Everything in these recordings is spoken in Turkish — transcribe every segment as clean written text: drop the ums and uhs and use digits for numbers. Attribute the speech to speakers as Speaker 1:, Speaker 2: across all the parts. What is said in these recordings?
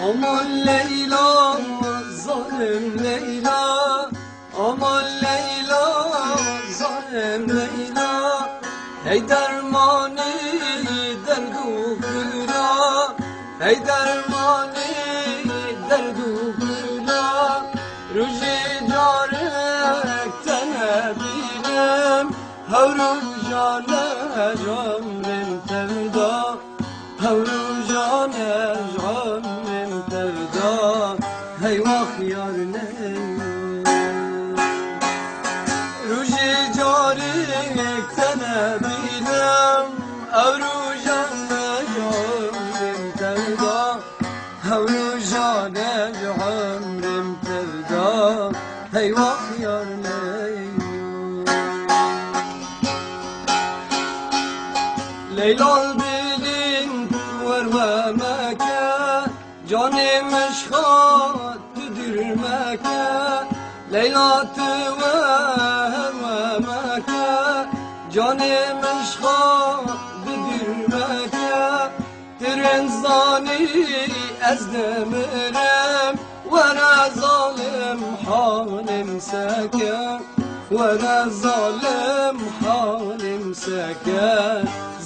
Speaker 1: Aman Leyla, zalim Leyla, aman Leyla, zalim Leyla. Hey dermani derdu kula, hey dermani derdu kula. Ruji carek tenebinem, havru cane camrim tevda, havru cane camrim tevda. Hey vah yar Leyla, Ruji carek tenebinem, havru cane camrim tevda, havru cane camrim tevda. Hey vah yar Leyla. Leyla bilin vermemeke, canım eşkat tüdürmeke. Leyla vermemeke, canım eşkat tüdürmeke. Tren zani ez demirim, vere zalim halim seke, vere zalim halim seke.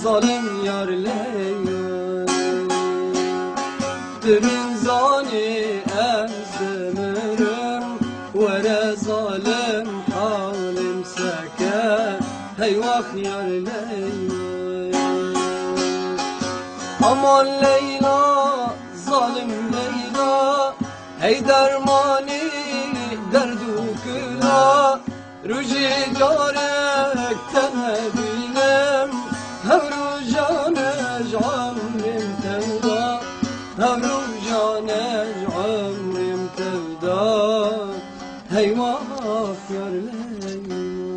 Speaker 1: Zalim yar Leyla, tren zani ez demirim, vere zalim halim seke. Hey vah yar Leyla. Aman Leyla, zalim Leyla, hey dermani derdu kula. Ruji carek tenebinem, havru cane camrim tevda, havru cane camrim tevda. Hey vah yar Leyla.